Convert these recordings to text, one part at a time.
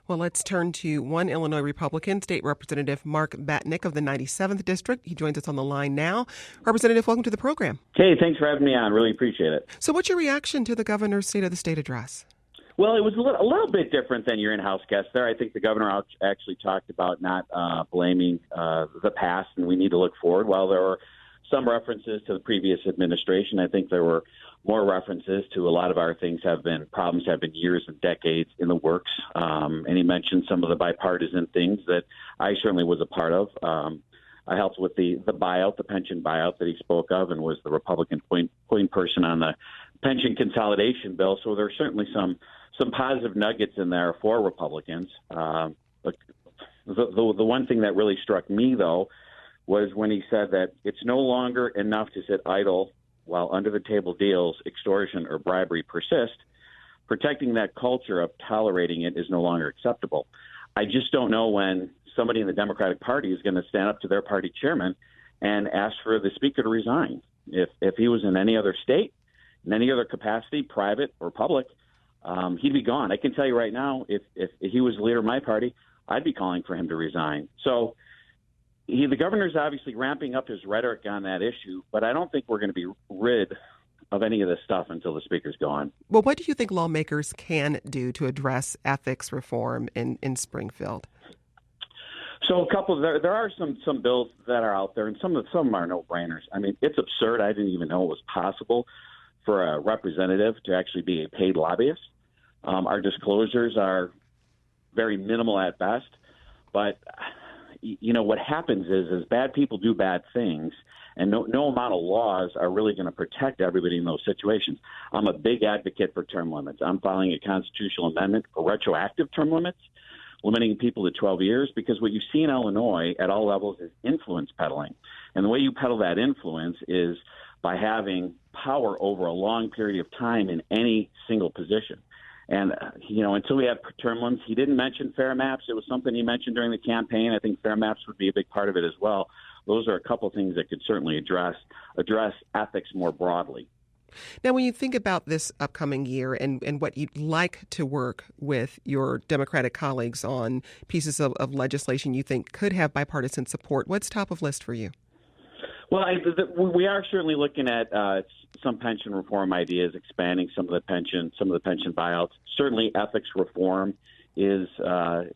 Well, let's turn to one Illinois Republican, State Representative Mark Batinick of the 97th District. He joins us on the line now. Representative, welcome to the program. Hey, thanks for having me on. Really appreciate it. So what's your reaction to the governor's State of the State address? Well, it was a little bit different than your in-house guest there. I think the governor actually talked about not blaming the past, and we need to look forward. While there were some references to the previous administration, I think there were more references to a lot of our problems have been years and decades in the works. And he mentioned some of the bipartisan things that I certainly was a part of. I helped with the buyout, the pension buyout that he spoke of, and was the Republican point person on the pension consolidation bill. So there's certainly some positive nuggets in there for Republicans. But the one thing that really struck me, though, was when he said that it's no longer enough to sit idle while under-the-table deals, extortion, or bribery persist. Protecting that culture of tolerating it is no longer acceptable. I just don't know when somebody in the Democratic Party is going to stand up to their party chairman and ask for the speaker to resign. If he was in any other state, in any other capacity, private or public, he'd be gone. I can tell you right now, if he was the leader of my party, I'd be calling for him to resign. So the governor's obviously ramping up his rhetoric on that issue, but I don't think we're going to be rid of any of this stuff until the speaker's gone. Well, what do you think lawmakers can do to address ethics reform in Springfield? So there are some bills that are out there, and some of them are no-brainers. I mean, it's absurd. I didn't even know it was possible for a representative to actually be a paid lobbyist. Our disclosures are very minimal at best, but what happens is bad people do bad things, and no amount of laws are really going to protect everybody in those situations. I'm a big advocate for term limits. I'm filing a constitutional amendment for retroactive term limits, limiting people to 12 years, because what you see in Illinois at all levels is influence peddling. And the way you peddle that influence is by having power over a long period of time in any single position. And, until we have term limits, he didn't mention fair maps. It was something he mentioned during the campaign. I think fair maps would be a big part of it as well. Those are a couple of things that could certainly address ethics more broadly. Now, when you think about this upcoming year and what you'd like to work with your Democratic colleagues on, pieces of legislation you think could have bipartisan support, what's top of list for you? Well, we are certainly looking at some pension reform ideas, expanding some of the pension buyouts. Certainly, ethics reform are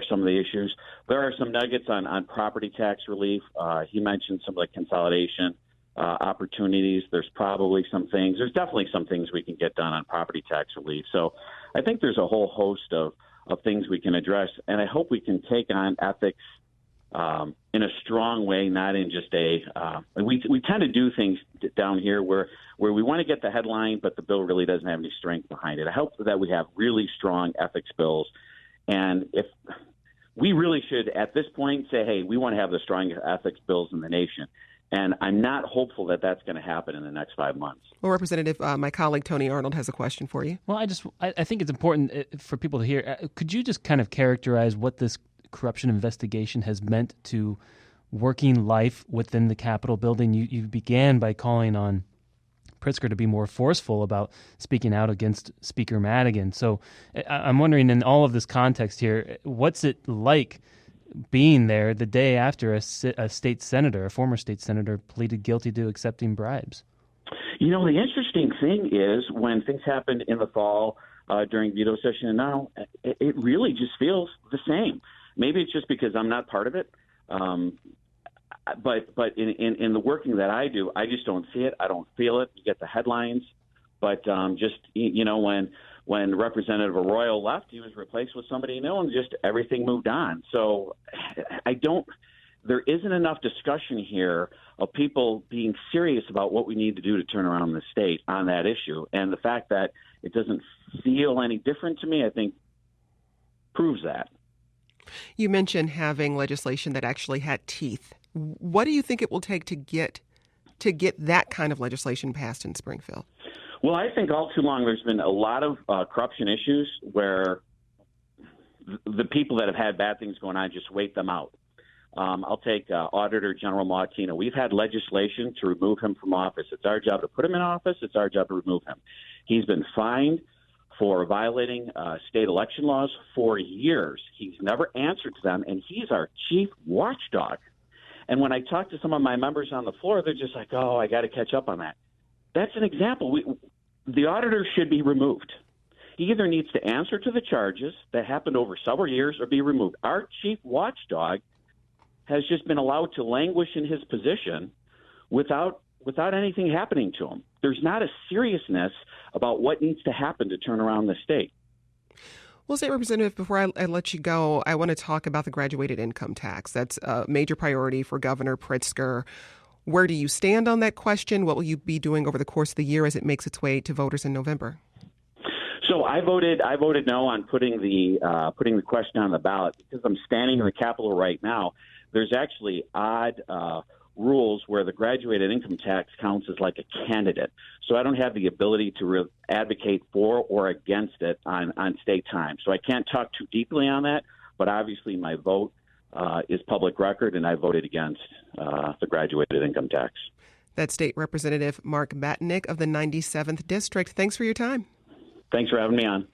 some of the issues. There are some nuggets on property tax relief. He mentioned some of the consolidation opportunities. There's probably some things. There's definitely some things we can get done on property tax relief. So I think there's a whole host of things we can address, and I hope we can take on ethics in a strong way, not in just we tend to do things down here where we want to get the headline, but the bill really doesn't have any strength behind it. I hope that we have really strong ethics bills. And if we really should, at this point, say, hey, we want to have the strongest ethics bills in the nation. And I'm not hopeful that that's going to happen in the next 5 months. Well, Representative, my colleague Tony Arnold has a question for you. Well, I think it's important for people to hear. Could you just kind of characterize what this corruption investigation has meant to working life within the Capitol building? You began by calling on Pritzker to be more forceful about speaking out against Speaker Madigan. So I'm wondering, in all of this context here, what's it like being there the day after a former state senator, pleaded guilty to accepting bribes? The interesting thing is when things happened in the fall during veto session and now, it really just feels the same. Maybe it's just because I'm not part of it. But in the working that I do, I just don't see it. I don't feel it. You get the headlines. But when Representative Arroyo left, he was replaced with somebody new, and just everything moved on. So there isn't enough discussion here of people being serious about what we need to do to turn around the state on that issue. And the fact that it doesn't feel any different to me, I think, proves that. You mentioned having legislation that actually had teeth. What do you think it will take to get that kind of legislation passed in Springfield? Well, I think all too long there's been a lot of corruption issues where the people that have had bad things going on just wait them out. I'll take Auditor General Martino. We've had legislation to remove him from office. It's our job to put him in office. It's our job to remove him. He's been fined for violating state election laws for years. He's never answered to them, and he's our chief watchdog. And when I talk to some of my members on the floor, they're just like, oh, I got to catch up on that. That's an example. The auditor should be removed. He either needs to answer to the charges that happened over several years or be removed. Our chief watchdog has just been allowed to languish in his position without anything happening to him. There's not a seriousness about what needs to happen to turn around the state. Well, State Representative, before I let you go, I want to talk about the graduated income tax. That's a major priority for Governor Pritzker. Where do you stand on that question? What will you be doing over the course of the year as it makes its way to voters in November? So I voted no on putting the question on the ballot because I'm standing in the Capitol right now. There's actually odd rules where the graduated income tax counts as like a candidate. So I don't have the ability to advocate for or against it on state time. So I can't talk too deeply on that, but obviously my vote is public record, and I voted against the graduated income tax. That's State Representative Mark Batinick of the 97th District. Thanks for your time. Thanks for having me on.